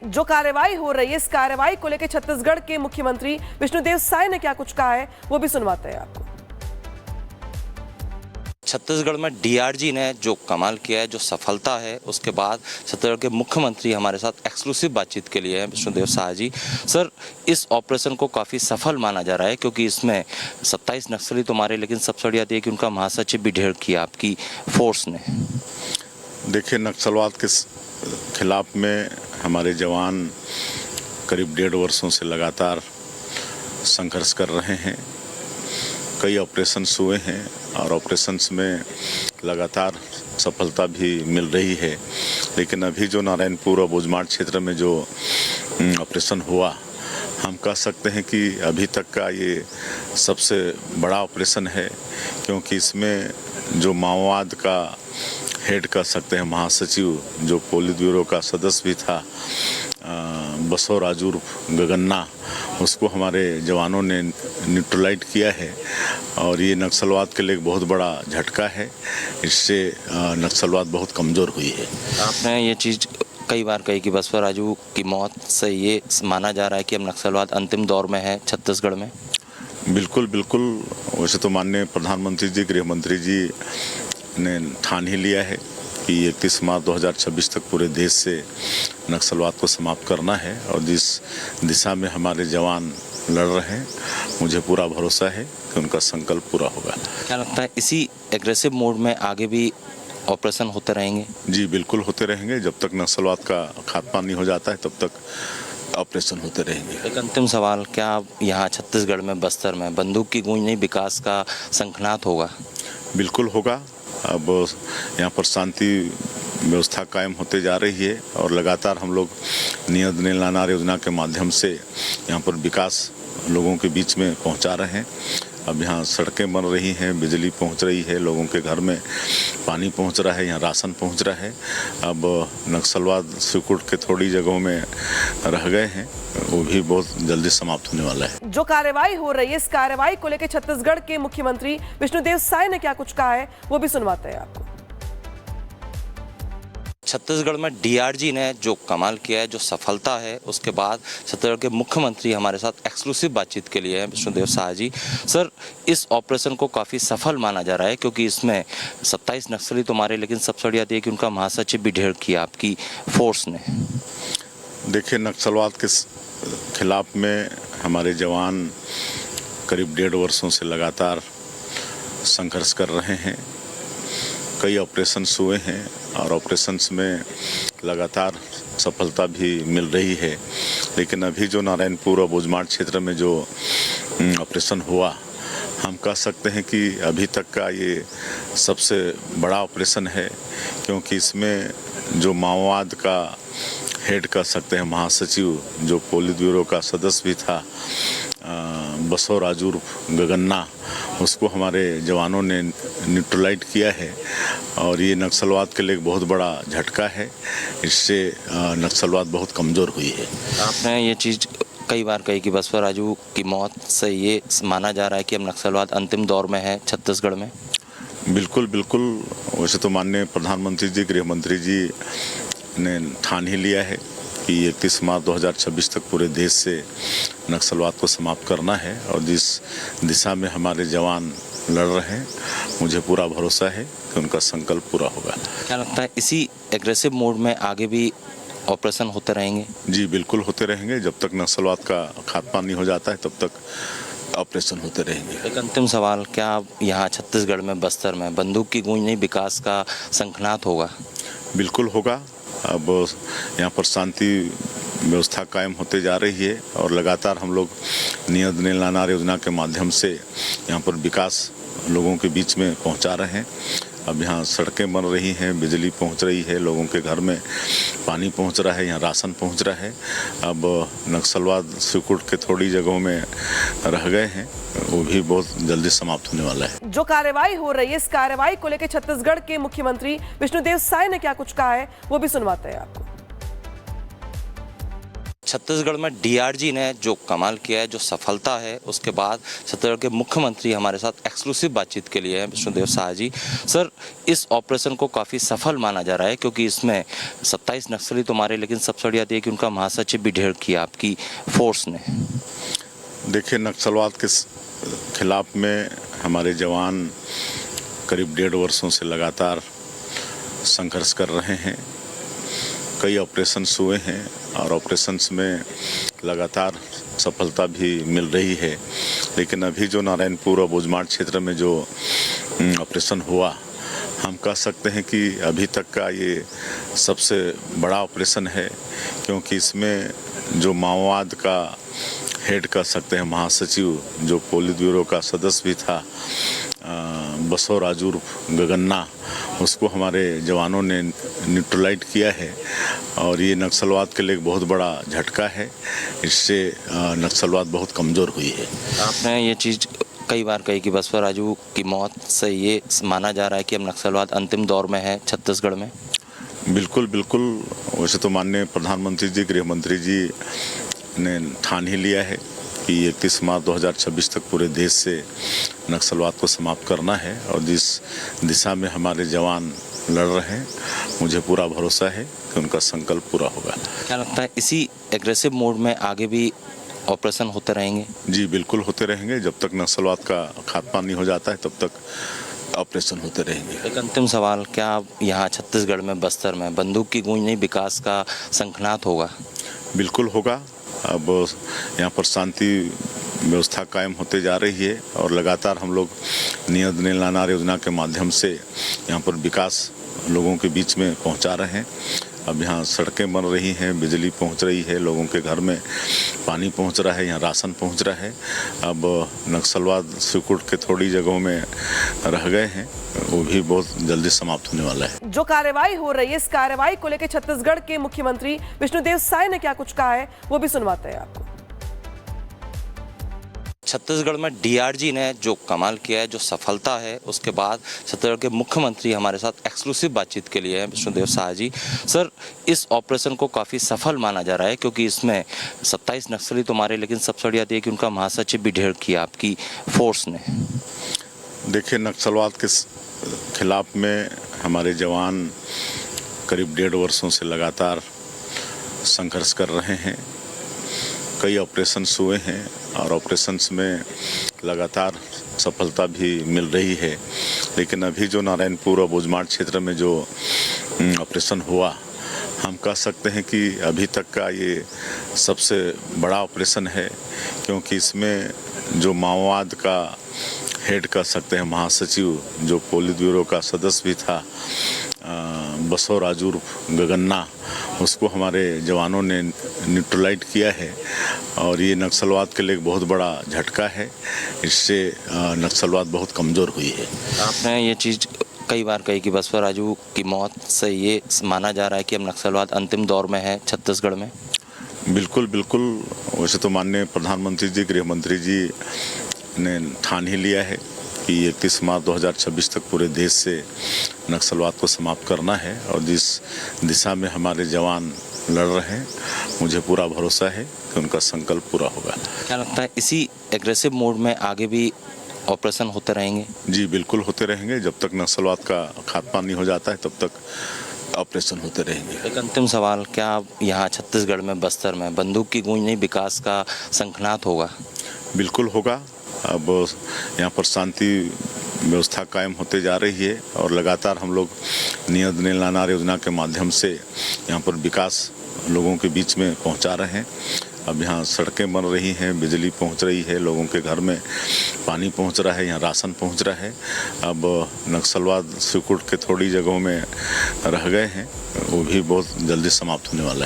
जो कार्रवाई हो रही है, इस कार्रवाई को लेकर छत्तीसगढ़ के मुख्यमंत्री विष्णुदेव साय ने क्या कुछ कहा है वो भी सुनवाते हैं आपको। छत्तीसगढ़ में डीआरजी ने जो कमाल किया है, जो सफलता है, उसके बाद छत्तीसगढ़ के मुख्यमंत्री हमारे साथ एक्सक्लूसिव बातचीत के लिए हैं विष्णुदेव साय जी। सर, इस ऑपरेशन को काफ़ी सफल माना जा रहा है क्योंकि इसमें 27 नक्सली तो मारे, लेकिन सबसे बड़ी बात यह कि उनका महासचिव भी ढेर किया आपकी फोर्स ने। देखिए, नक्सलवाद के खिलाफ में हमारे जवान करीब 1.5 वर्षों से लगातार संघर्ष कर रहे हैं। कई ऑपरेशंस हुए हैं और ऑपरेशंस में लगातार सफलता भी मिल रही है, लेकिन अभी जो नारायणपुर और बुजमाड़ क्षेत्र में जो ऑपरेशन हुआ, हम कह सकते हैं कि अभी तक का ये सबसे बड़ा ऑपरेशन है, क्योंकि इसमें जो माओवाद का हेड कह सकते हैं, महासचिव, जो पोलित ब्यूरो का सदस्य भी था, बसवराज उर्फ गगन्ना, उसको हमारे जवानों ने न्यूट्रलाइज किया है और ये नक्सलवाद के लिए एक बहुत बड़ा झटका है। इससे नक्सलवाद बहुत कमज़ोर हुई है। आपने ये चीज़ कई बार कही कि बसवराजू की मौत से ये माना जा रहा है कि अब नक्सलवाद अंतिम दौर में है छत्तीसगढ़ में। बिल्कुल बिल्कुल। वैसे तो माननीय प्रधानमंत्री जी, गृह मंत्री जी ने ठान ही लिया है कि 31 मार्च 2026 तक पूरे देश से नक्सलवाद को समाप्त करना है और जिस दिशा में हमारे जवान लड़ रहे हैं, मुझे पूरा भरोसा है कि उनका संकल्प पूरा होगा। क्या लगता है इसी एग्रेसिव मोड में आगे भी ऑपरेशन होते रहेंगे? जी बिल्कुल होते रहेंगे। जब तक नक्सलवाद का खात्मा नहीं हो जाता है, तब तक ऑपरेशन होते रहेंगे। एक अंतिम सवाल, क्या यहाँ छत्तीसगढ़ में, बस्तर में बंदूक की गूंज नहीं, विकास का शंखनाद होगा? बिल्कुल होगा। अब यहाँ पर शांति व्यवस्था कायम होते जा रही है और लगातार हम लोग नियत नीलानार योजना के माध्यम से यहाँ पर विकास लोगों के बीच में पहुँचा रहे हैं। अब यहाँ सड़कें बन रही हैं, बिजली पहुँच रही है, लोगों के घर में पानी पहुँच रहा है, यहाँ राशन पहुँच रहा है। अब नक्सलवाद सिकुड़ के थोड़ी जगहों में रह गए हैं, वो भी बहुत जल्दी समाप्त होने वाला है। जो कार्रवाई हो रही है, इस कार्रवाई को लेकर छत्तीसगढ़ के मुख्यमंत्री विष्णुदेव साय ने क्या कुछ कहा है वो भी सुनवाते हैं आपको। छत्तीसगढ़ में डीआरजी ने जो कमाल किया है, जो सफलता है, उसके बाद छत्तीसगढ़ के मुख्यमंत्री हमारे साथ एक्सक्लूसिव बातचीत के लिए हैं विष्णुदेव साय जी। सर, इस ऑपरेशन को काफ़ी सफल माना जा रहा है क्योंकि इसमें 27 नक्सली तो मारे, लेकिन सबसे बड़ी बात यह कि उनका महासचिव भी ढेर किया आपकी फोर्स ने। देखिए, नक्सलवाद के खिलाफ में हमारे जवान करीब 1.5 वर्षों से लगातार संघर्ष कर रहे हैं। कई ऑपरेशंस हुए हैं और ऑपरेशंस में लगातार सफलता भी मिल रही है, लेकिन अभी जो नारायणपुर और बुजमाड़ क्षेत्र में जो ऑपरेशन हुआ, हम कह सकते हैं कि अभी तक का ये सबसे बड़ा ऑपरेशन है, क्योंकि इसमें जो माओवाद का हेड कह सकते हैं, महासचिव, जो पोलित ब्यूरो का सदस्य भी था, बसवराज उर्फ गगन्ना, उसको हमारे जवानों ने न्यूट्रलाइज किया है और ये नक्सलवाद के लिए एक बहुत बड़ा झटका है। इससे नक्सलवाद बहुत कमज़ोर हुई है। आपने ये चीज़ कई बार कही कि बसवराजू की मौत से ये माना जा रहा है कि अब नक्सलवाद अंतिम दौर में है छत्तीसगढ़ में। बिल्कुल बिल्कुल। वैसे तो माननीय प्रधानमंत्री जी, गृह मंत्री जी ने ठान ही लिया है कि 31 मार्च 2026 तक पूरे देश से नक्सलवाद को समाप्त करना है और जिस दिशा में हमारे जवान लड़ रहे हैं, मुझे पूरा भरोसा है कि उनका संकल्प पूरा होगा। क्या लगता है इसी एग्रेसिव मोड में आगे भी ऑपरेशन होते रहेंगे? जी बिल्कुल होते रहेंगे। जब तक नक्सलवाद का खात्मा नहीं हो जाता है, तब तक ऑपरेशन होते रहेंगे। एक अंतिम सवाल, क्या यहाँ छत्तीसगढ़ में, बस्तर में बंदूक की गूंज नहीं, विकास का शंखनाद होगा? बिल्कुल होगा। अब यहाँ पर शांति व्यवस्था कायम होते जा रही है और लगातार हम लोग नियत नीलानार योजना के माध्यम से यहाँ पर विकास लोगों के बीच में पहुँचा रहे हैं। अब यहाँ सड़कें बन रही हैं, बिजली पहुँच रही है, लोगों के घर में पानी पहुँच रहा है, यहाँ राशन पहुँच रहा है। अब नक्सलवाद सिकुड़ के थोड़ी जगहों में रह गए हैं, वो भी बहुत जल्दी समाप्त होने वाला है। जो कार्रवाई हो रही है, इस कार्रवाई को लेकर छत्तीसगढ़ के मुख्यमंत्री विष्णुदेव साय ने क्या कुछ कहा है वो भी सुनवाते हैं आपको। छत्तीसगढ़ में डीआरजी ने जो कमाल किया है, जो सफलता है, उसके बाद छत्तीसगढ़ के मुख्यमंत्री हमारे साथ एक्सक्लूसिव बातचीत के लिए हैं विष्णुदेव साय जी। सर, इस ऑपरेशन को काफ़ी सफल माना जा रहा है क्योंकि इसमें 27 नक्सली तो मारे, लेकिन सबसे बड़ी बात यह कि उनका महासचिव भी ढेर किया आपकी फोर्स ने। देखिए, नक्सलवाद के खिलाफ में हमारे जवान करीब 1.5 वर्षों से लगातार संघर्ष कर रहे हैं। कई ऑपरेशंस हुए हैं और ऑपरेशंस में लगातार सफलता भी मिल रही है, लेकिन अभी जो नारायणपुर और बुजमाड़ क्षेत्र में जो ऑपरेशन हुआ, हम कह सकते हैं कि अभी तक का ये सबसे बड़ा ऑपरेशन है, क्योंकि इसमें जो माओवाद का हेड कह सकते हैं, महासचिव, जो पोलित ब्यूरो का सदस्य भी था, बसवराजू गगन्ना, उसको हमारे जवानों ने न्यूट्रलाइज किया है और ये नक्सलवाद के लिए एक बहुत बड़ा झटका है। इससे नक्सलवाद बहुत कमज़ोर हुई है। आपने ये चीज़ कई बार कही कि बसवराजू की मौत से ये माना जा रहा है कि अब नक्सलवाद अंतिम दौर में है छत्तीसगढ़ में। बिल्कुल बिल्कुल। वैसे तो माननीय प्रधानमंत्री जी, गृह मंत्री जी ने ठान ही लिया है कि 31 मार्च 2026 तक पूरे देश से नक्सलवाद को समाप्त करना है और जिस दिशा में हमारे जवान लड़ रहे हैं, मुझे पूरा भरोसा है कि उनका संकल्प पूरा होगा। क्या लगता है इसी एग्रेसिव मोड में आगे भी ऑपरेशन होते रहेंगे? जी बिल्कुल होते रहेंगे। जब तक नक्सलवाद का खात्मा नहीं हो जाता है, तब तक ऑपरेशन होते रहेंगे। एक अंतिम सवाल, क्या यहाँ छत्तीसगढ़ में, बस्तर में बंदूक की गूंज नहीं, विकास का शंखनाद होगा? बिल्कुल होगा। अब यहाँ पर शांति व्यवस्था कायम होते जा रही है और लगातार हम लोग नियत नीलानार योजना के माध्यम से यहाँ पर विकास लोगों के बीच में पहुँचा रहे हैं। अब यहाँ सड़कें बन रही हैं, बिजली पहुँच रही है, लोगों के घर में पानी पहुँच रहा है, यहाँ राशन पहुँच रहा है। अब नक्सलवाद स्वीकृत के थोड़ी जगहों में रह गए हैं, वो भी बहुत जल्दी समाप्त होने वाला है। जो कार्रवाई हो रही है, इस कार्रवाई को लेकर छत्तीसगढ़ के मुख्यमंत्री विष्णुदेव साय ने क्या कुछ कहा है, वो भी सुनवाते हैं आपको। छत्तीसगढ़ में डीआरजी ने जो कमाल किया है, जो सफलता है, उसके बाद छत्तीसगढ़ के मुख्यमंत्री हमारे साथ एक्सक्लूसिव बातचीत के लिए हैं विष्णुदेव साय जी। सर, इस ऑपरेशन को काफ़ी सफल माना जा रहा है क्योंकि इसमें 27 नक्सली तो मारे, लेकिन सबसे बड़ी बात यह कि उनका महासचिव भी ढेर किया आपकी फोर्स ने। देखिए, नक्सलवाद के खिलाफ में हमारे जवान करीब 1.5 वर्षों से लगातार संघर्ष कर रहे हैं। कई ऑपरेशंस हुए हैं और ऑपरेशंस में लगातार सफलता भी मिल रही है, लेकिन अभी जो नारायणपुर और बुजमाड़ क्षेत्र में जो ऑपरेशन हुआ, हम कह सकते हैं कि अभी तक का ये सबसे बड़ा ऑपरेशन है, क्योंकि इसमें जो माओवाद का हेड कह सकते हैं, महासचिव, जो पोलित ब्यूरो का सदस्य भी था, बसवराजू गगन्ना, उसको हमारे जवानों ने न्यूट्रलाइज किया है और ये नक्सलवाद के लिए एक बहुत बड़ा झटका है। इससे नक्सलवाद बहुत कमज़ोर हुई है। आपने ये चीज़ कई बार कही कि बसवराजू की मौत से ये माना जा रहा है कि अब नक्सलवाद अंतिम दौर में है छत्तीसगढ़ में। बिल्कुल बिल्कुल। वैसे तो माननीय प्रधानमंत्री जी, गृह मंत्री जी ने ठान ही लिया है कि 31 मार्च 2026 तक पूरे देश से नक्सलवाद को समाप्त करना है और जिस दिशा में हमारे जवान लड़ रहे हैं, मुझे पूरा भरोसा है कि उनका संकल्प पूरा होगा। क्या लगता है इसी एग्रेसिव मोड में आगे भी ऑपरेशन होते रहेंगे? जी बिल्कुल होते रहेंगे। जब तक नक्सलवाद का खात्मा नहीं हो जाता है, तब तक ऑपरेशन होते रहेंगे। एक अंतिम सवाल, क्या यहाँ छत्तीसगढ़ में, बस्तर में बंदूक की गूंज नहीं, विकास का शंखनाद होगा? बिल्कुल होगा। अब यहाँ पर शांति व्यवस्था कायम होते जा रही है और लगातार हम लोग नियत नीलानार योजना के माध्यम से यहाँ पर विकास लोगों के बीच में पहुँचा रहे हैं। अब यहाँ सड़कें बन रही हैं, बिजली पहुँच रही है, लोगों के घर में पानी पहुँच रहा है, यहाँ राशन पहुँच रहा है। अब नक्सलवाद स्वीकृत के थोड़ी जगहों में रह गए हैं, वो भी बहुत जल्दी समाप्त होने वाला है।